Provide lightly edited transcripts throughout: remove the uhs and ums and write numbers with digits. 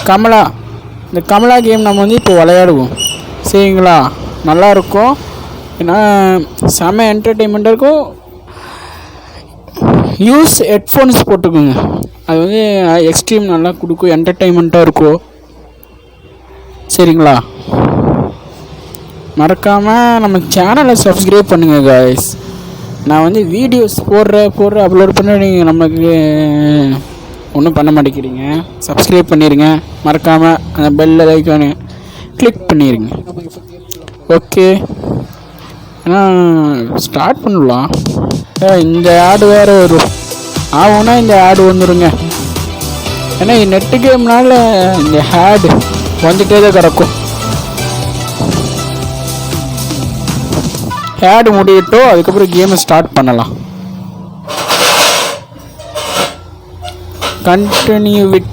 கமலா இந்த கமலா கேம் நம்ம வந்து இப்போ விளையாடுவோம் சரிங்களா. நல்லாயிருக்கும், ஏன்னா செம என்டர்டெயின்மெண்ட்டாக இருக்கும். யூஸ் ஹெட்ஃபோன்ஸ் போட்டுக்கோங்க, அது வந்து எக்ஸ்ட்ரீம் நல்லா கொடுக்கும், என்டர்டெயின்மெண்ட்டாக இருக்கும் சரிங்களா. மறக்காமல் நம்ம சேனலை சப்ஸ்கிரைப் பண்ணுங்கள் காய்ஸ். நான் வந்து வீடியோஸ் போடுற அப்லோட் பண்ண நீங்கள் நமக்கு ஒன்றும் பண்ண மாட்டேங்கிறீங்க. சப்ஸ்கிரைப் பண்ணிடுங்க, மறக்காமல் அந்த பெல் ஐக்கானு கிளிக் பண்ணிடுங்க. ஓகே, ஏன்னா ஸ்டார்ட் பண்ணலாம். இந்த ஆடு வேறு வரும் ஆகும்னா இந்த ஆடு வந்துடுங்க. ஏன்னா நெட்டு கேம்னால இந்த ஆடு வந்துட்டே தான் கிடக்கும். ஆடு முடியட்டும், அதுக்கப்புறம் கேமை ஸ்டார்ட் பண்ணலாம். கண்டினியூ வித்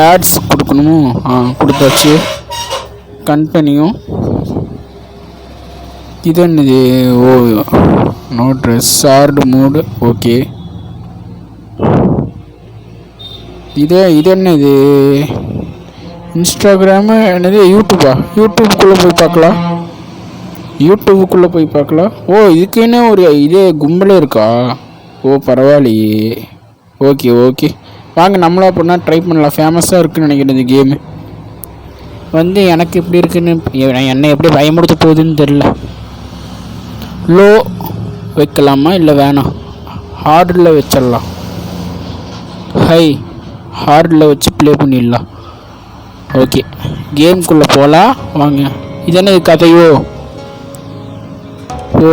ஆட்ஸ் கொடுக்கணுமோ? கொடுத்தாச்சு. கண்டினியூ. இது என்னது? ஓ, நோ ட்ரெஸ் ஷார்டு மூடு. ஓகே, இது என்னது? இன்ஸ்டாகிராமு என்னது? யூடியூப்புக்குள்ளே போய் பார்க்கலாம். ஓ, இதுக்குன்னு ஒரு இதே கும்பலே இருக்கா? ஓ, பரவாயில்லையே. ஓகே வாங்க, நம்மளும் அப்படின்னா ட்ரை பண்ணலாம். ஃபேமஸாக இருக்குதுன்னு நினைக்கிறேன் இந்த கேமு. வந்து எனக்கு எப்படி இருக்குன்னு, என்ன எப்படி பயமுடுத்த போகுதுன்னு தெரில. லோ வைக்கலாமா இல்லை வேணாம்? ஹார்டில் வச்சிடலாம். ஹார்டில் வச்சு ப்ளே பண்ணிடலாம். ஓகே, கேம்குள்ளே போகலாம் வாங்க. இது என்ன கதையோ? ஓ,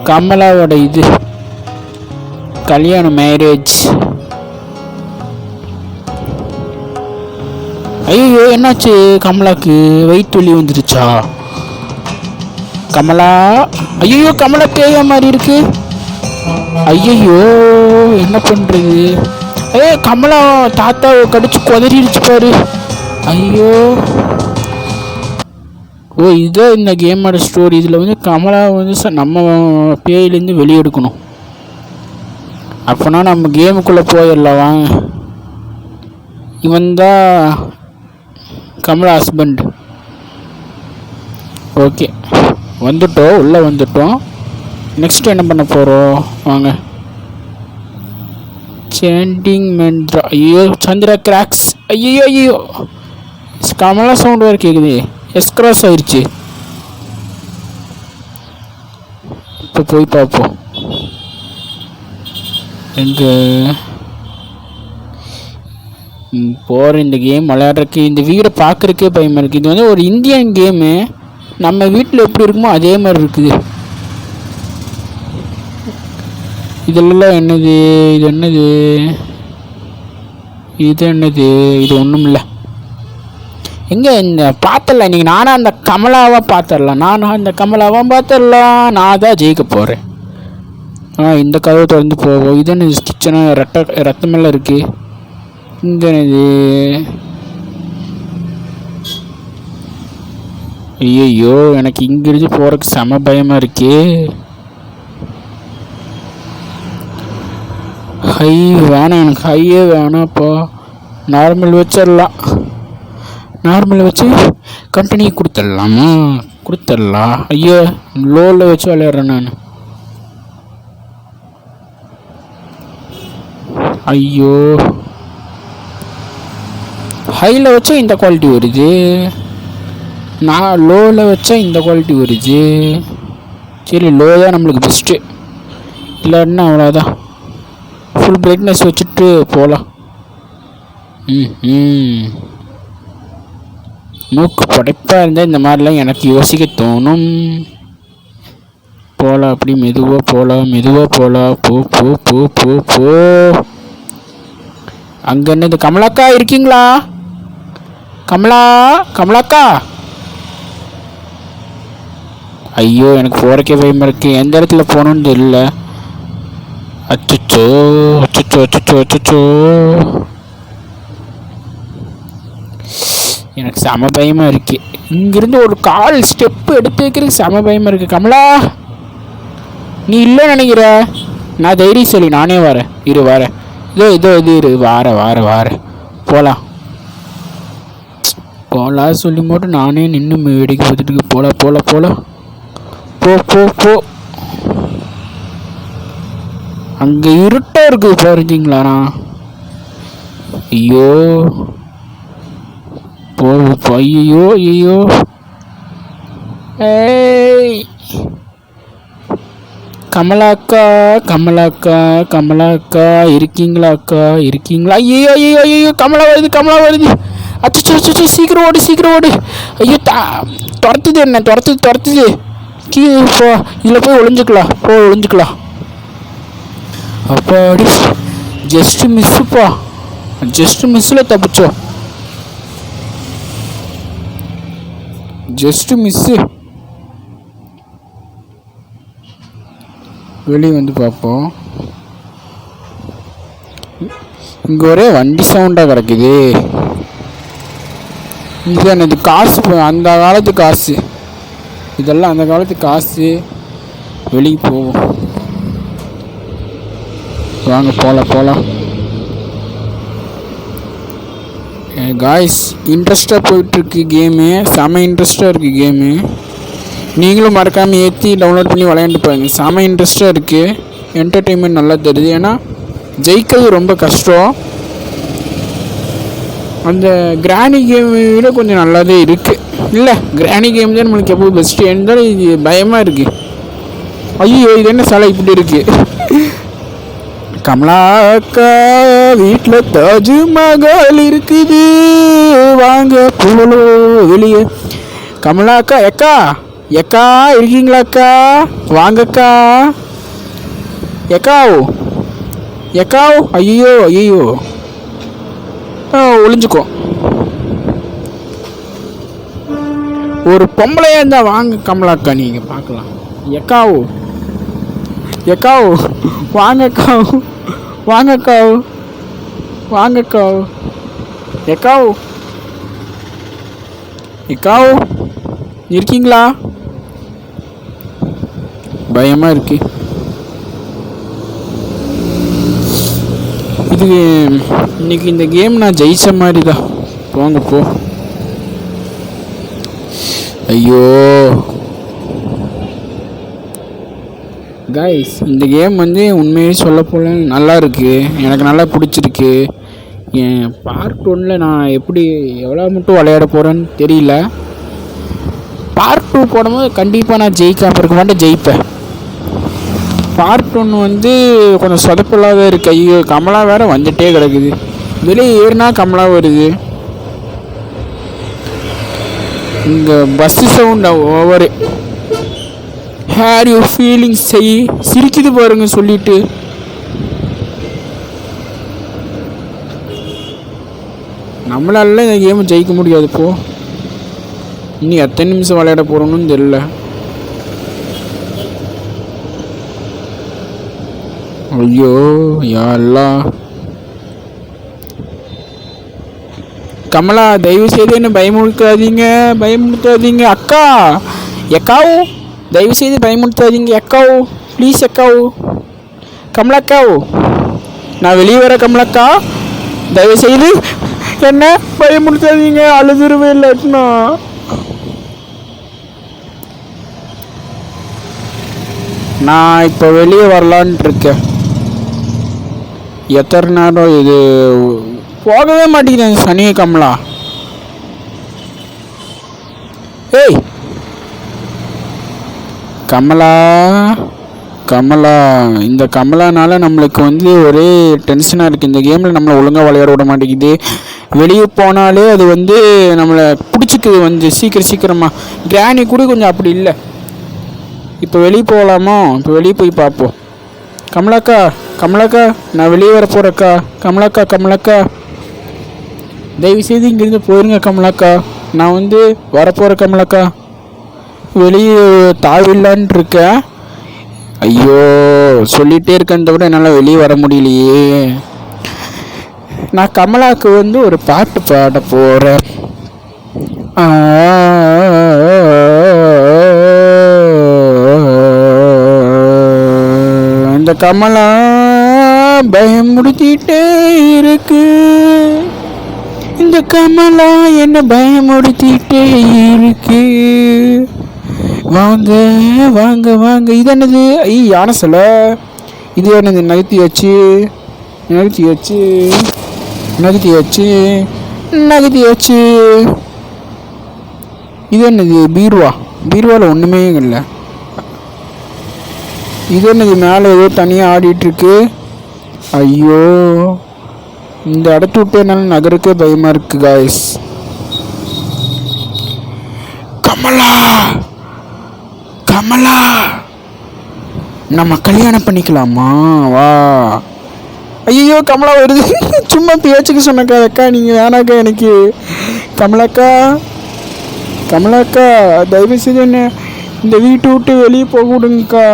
கமலாவோட இது கல்யாணம், மேரேஜ். ஐயோ, என்னாச்சு? கமலாக்கு வயிற்று வலி வந்துருச்சா? கமலா, ஐயோ கமலா பேய மாதிரி இருக்கு. ஐயோ, என்ன பண்ணுறது? கமலா தாத்தாவை கடிச்சு குதறிடுச்சு பாரு. ஐயோ. ஓ, இதுதான் இந்த கேமோட ஸ்டோரி. இதில் வந்து கமலா வந்து நம்ம பேயிலேருந்து வெளியே எடுக்கணும். அப்போனா நம்ம கேமுக்குள்ளே போயிடலாம் வாங்க. இவன் தான் கமலா ஹஸ்பண்ட். ஓகே, உள்ளே வந்துட்டோம். நெக்ஸ்ட் என்ன பண்ண போகிறோம் வாங்க. சேண்டிங் மென்ட்ரா. ஐயோ, சந்திரா கிராக்ஸ். ஐயோ கமலா சவுண்ட் வேறு கேட்குது. எஸ்கிராஸ் ஆயிடுச்சு. இப்போ போய் பார்ப்போம். எங்கே போகிற இந்த கேம் விளையாடுறதுக்கு, இந்த வீடை பார்க்குறக்கே பயமாக இருக்குது. இது வந்து ஒரு இந்தியன் கேமு. நம்ம வீட்டில் எப்படி இருக்குமோ அதே மாதிரி இருக்குது. இதெல்லாம் என்னது? இது ஒன்றும் இல்லை. எங்கே இந்த பார்த்துடலாம் இன்றைக்கி. நானும் அந்த கமலாவாக பார்த்துடலாம். நான் தான் ஜெயிக்க போகிறேன். இந்த கதவை திறந்து போவோம். இது என்ன? கிச்சனை ரத்தமெல்லாம் இருக்குது. இந்த இது ஐயோ, எனக்கு இங்கிருந்து போகிறதுக்கு செம பயமாக இருக்கே. வேணாம், எனக்கு ஹையே வேணாப்பா. நார்மல் வச்சிடலாம். நார்மல் வச்சு கண்டினியூ கொடுத்துடலாம். ஐயோ, லோவில் வச்சு விளையாடுறேன் நான். ஐயோ, ஹையில் வச்சா இந்த குவாலிட்டி வருது, நான் லோவில் வச்சா இந்த குவாலிட்டி வருது. சரி, லோ தான் நம்மளுக்கு பெஸ்ட்டு. இல்லைன்னா அவ்வளோதான். ஃபுல் பிரைட்னஸ் வச்சுட்டு போகலாம். மூக்கு படைப்பாக இருந்தால் இந்த மாதிரிலாம் எனக்கு யோசிக்க தோணும். போகலாம், அப்படி மெதுவாக போகலாம். போ போ போ போ போ. அங்கே என்னது? கமலாக்கா இருக்கீங்களா? கமலாக்கா. ஐயோ, எனக்கு போகிறக்கே பயமாக இருக்கு. எந்த இடத்துல போகணுன்னு தெரியல. அச்சோ. எனக்கு செம பயமாக இருக்கு. இங்கிருந்து ஒரு கால் ஸ்டெப்பு எடுத்து வைக்கிறதுக்கு செம பயமாக இருக்கு. கமலா, நீ இல்லை நினைக்கிற? நான் தைரியம் சொல்லி நானே வரேன். வரேன். இதோ இரு. வார போகலாம் சொல்லி மட்டும் நானே நின்று வேடிக்கை பார்த்துட்டு போகலாம். போ. அங்கே இருட்டாக இருக்குது பாருங்களா? ஐயோ ஐயோ. ஏய் கமலாக்கா இருக்கீங்களா? ஐயோ கமலா வருது. அச்சோ சீக்கிரம் ஓடு. ஐயோ துரத்துது என்ன? துரத்துது. கீழே போ. இதில் போய் ஒளிஞ்சுக்கலாம். அப்பாடி, ஜஸ்ட் மிஸ்ஸில் தப்பிச்சோம். வெளியே வந்து பார்ப்போம். இங்கே ஒரே வண்டி சவுண்டாக கிடக்குது. இதுதான் இது காசு, அந்த காலத்து காசு இதெல்லாம். அந்த காலத்து காசு. வெளியே போவோம், வாங்க போகலாம். காய்ஸ், இன்ட்ரெஸ்டாக போயிட்டுருக்கு கேமு. செம இன்ட்ரெஸ்டாக இருக்குது கேமு. நீங்களும் மறக்காமல் ஏற்றி டவுன்லோட் பண்ணி விளையாண்டு பாருங்க. செம இன்ட்ரெஸ்டாக இருக்குது. என்டர்டெயின்மெண்ட் நல்லா தருது. ஏன்னா ஜெயிக்கிறது ரொம்ப கஷ்டம். அந்த கிராணி கேம் விட கொஞ்சம் நல்லாவே இருக்குது. இல்லை, கிராணி கேம் தான் நம்மளுக்கு எப்போ பெஸ்ட்டு. இருந்தாலும் இது பயமாக இருக்குது. ஐயோ, இது என்ன சாலை இப்படி இருக்குது? கமலாக்கா வீட்டில் தாஜ்மஹால் இருக்குது, வாங்க போகலாம் வெளியே. கமலாக்கா, எக்கா இருக்கீங்களாக்கா? வாங்கக்கா. எக்காவ். ஐயோ ஒளிஞ்சுக்கோ. ஒரு பொம்பளையா இருந்தா வாங்க கமலாக்கா, நீங்க பார்க்கலாம். எக்காவ் வாங்கக்கா. எக்காவ் இருக்கீங்களா? பயமா இருக்கு. இது இன்னைக்கு இந்த கேம் நான் ஜெயிச்ச மாதிரி தான். போங்க போ. ஐயோ காய்ஸ், இந்த கேம் வந்து உண்மையே சொல்ல போல நல்லா இருக்குது. எனக்கு நல்லா பிடிச்சிருக்கு. என் பார்ட் 1ல் நான் எவ்வளோ மட்டும் விளையாட போகிறேன்னு தெரியல. பார்ட் 2 போடும்போது கண்டிப்பாக நான் ஜெயிக்காமல் இருக்க மாட்டேன், ஜெயிப்பேன். பார்ட் 1 வந்து கொஞ்சம் சொதப்பலாக இருக்குது. ஐயோ, கமலா வேறு வந்துட்டே கிடக்குது. வெளியே ஏறினா கமலா வருது. இங்கே bus sound over. Hair you feelings சிரிக்குது பாருங்க சொல்லிட்டு. நம்மளால இந்த கேம் ஜெயிக்க முடியாது. போ, இனி எத்தனை நிமிஷம் விளையாட போகிறோன்னு தெரியல. ஐயோ யாரெல்லாம். கமலா, தயவு செய்து என்ன பயமுறுத்தாதீங்க. எக்காவ் தயவு செய்து பயமுறுத்தாதீங்க. எக்காவ் ப்ளீஸ். கமலாக்காவ், நான் வெளியே வர. கமலாக்கா, தயவு செய்து என்ன பயமுறுத்தாதீங்க. அழுதுருவே இல்லைன்னா. நான் இப்போ வெளியே வரலான்ட்டு இருக்கேன். எத்தனை நேரம் இது போகவே மாட்டேங்கிறேன் சனியை. கமலா, ஏய் கமலா, இந்த கமலானால நம்மளுக்கு வந்து ஒரே டென்ஷனாக இருக்குது. இந்த கேமில் நம்மளை ஒழுங்காக விளையாட விட மாட்டேங்குது. வெளியே போனாலே அது வந்து நம்மளை பிடிச்சி இருக்குது கொஞ்சம் சீக்கிரமாக. கிராணி கூட கொஞ்சம் அப்படி இல்லை. இப்போ வெளியே போகலாமா? இப்போ வெளியே போய் பார்ப்போம். கமலாக்கா கமலாக்கா, நான் வெளியே வர போகிறேக்கா. கமலாக்கா தயவுசெய்து இங்கேருந்து போயிருங்க கமலாக்கா. நான் வந்து வரப்போகிறேன் கமலாக்கா. வெளியே தாவில்லான்னு இருக்கேன். ஐயோ, சொல்லிகிட்டே இருக்கேன் தவிர என்னால் வெளியே வர முடியலையே. நான் கமலாவுக்கு வந்து ஒரு பாட்டு பாட போகிறேன். இந்த கமலா பயமுடுத்திட்டே இருக்கு. இந்த கமலா என்ன பயமுடுத்திட்டே இருக்கு. வாங்க வாங்க வாங்க. இது என்னது? யானை சிலை. இது என்னது? நகர்த்தியாச்சு. இது என்னது? பீர்வாவில் ஒன்றுமே இல்லை. இது என்னது? மேலே ஏதோ தனியாக ஆடிட்டுருக்கு. ஐயோ, இந்த இடத்த விட்டு என்னால் நகருக்கே பயமாக இருக்கு காய்ஸ். கமலா, நம்ம கல்யாணம் பண்ணிக்கலாமா? வா. ஐயோ, கமலா வருது. சும்மா பேச்சுக்கு சொன்னக்கா. அக்கா நீங்கள் வேணாக்கா எனக்கு. கமலாக்கா தயவு செய்து என்ன இந்த வீட்டை விட்டு வெளியே போக விடுங்கக்கா.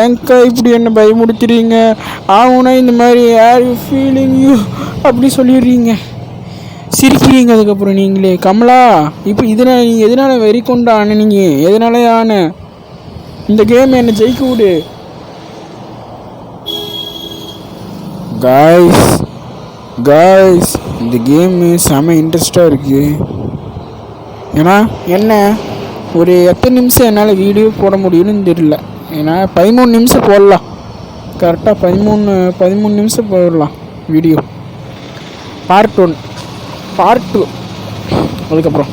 ஏங்கக்கா இப்படி என்ன பயமுடுத்துறீங்க? ஆகுனா இந்த மாதிரி ஆர் யூ ஃபீலிங் யூ அப்படி சொல்லிடுறீங்க, சிரிக்கிறீங்க. அதுக்கப்புறம் நீங்களே கமலா இப்போ இதனால் நீங்கள் எதனால் வெறி கொண்டு ஆனீங்க? எதனால ஆன இந்த கேம் என்னை ஜெயிக்க விடு காய்ஸ். இந்த கேமு செம இன்ட்ரெஸ்டாக இருக்குது. ஏன்னா என்ன ஒரு எத்தனை நிமிஷம் என்னால் வீடியோ போட முடியும்னு தெரியல. ஏன்னா 13 நிமிஷம் போடலாம். கரெக்டாக 13 நிமிஷம் போடலாம் வீடியோ. Part 1 part 2. அதுக்கப்புறம்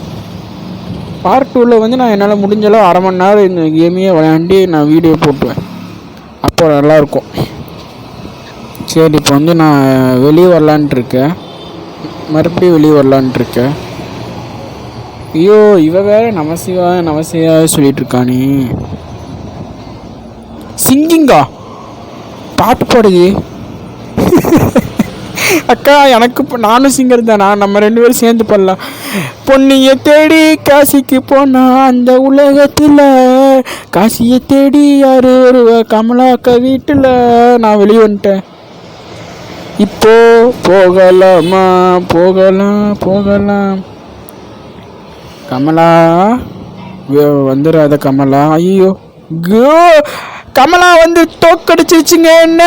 பார்ட் 2ல் வந்து நான் என்னால் முடிஞ்சளவு அரை மணி நேரம் இந்த கேமையே விளையாண்டி நான் வீடியோ போட்டுவேன். அப்போ நல்லாயிருக்கும். சரி, இப்போ வந்து நான் வெளியே வரலான்ட்ருக்கேன். மறுபடியும் வெளியே வரலான்ட்ருக்கேன். ஐயோ, இவ வேற நமசிவாய சொல்லிகிட்ருக்கானே. சிங்கிங்கா பாட்டு பாடுது. அக்கா எனக்கு இப்போ நானும் சிங்கர் தானா? நம்ம 2 பேரும் சேர்ந்து பாடலாம். பொன்னியை தேடி காசிக்கு போனா அந்த உலகத்தில் காசியை தேடி யாரு வருவ? கமலா அக்கா வீட்டில். நான் வெளியே வந்துட்டேன். இப்போ போகலாமா? போகலாம். கமலா வந்துடாத கமலா. ஐயோ, கமலா வந்து தோக்கடிச்சிருச்சுங்க. என்ன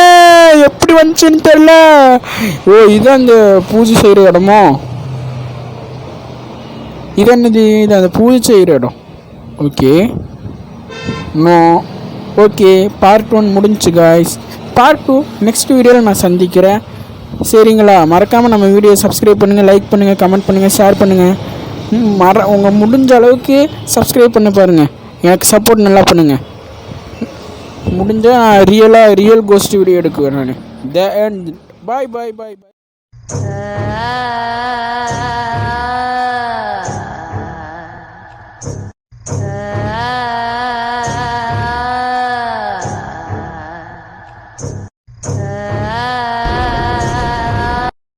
எப்படி வந்துச்சுன்னு தெரியல. ஓ, இதுதான் அந்த பூஜை செய்கிற இடமோ? இது என்னது? இது அந்த பூஜை செய்கிற இடம். Okay okay. பார்ட் 1 முடிஞ்சிச்சு காய்ஸ். பார்ட் 2 நெக்ஸ்ட் வீடியோவில் நான் சந்திக்கிறேன். சரிங்களா? மறக்காமல் நம்ம வீடியோ சப்ஸ்கிரைப் பண்ணுங்கள், லைக் பண்ணுங்கள், கமெண்ட் பண்ணுங்கள், ஷேர் பண்ணுங்கள். உங்கள் முடிஞ்ச அளவுக்கு சப்ஸ்கிரைப் பண்ண பாருங்கள். எனக்கு சப்போர்ட் நல்லா பண்ணுங்கள். முடிஞ்சால் ரியல் கோஸ்ட் வீடியோ எடுக்குவேன் நான். பாய்.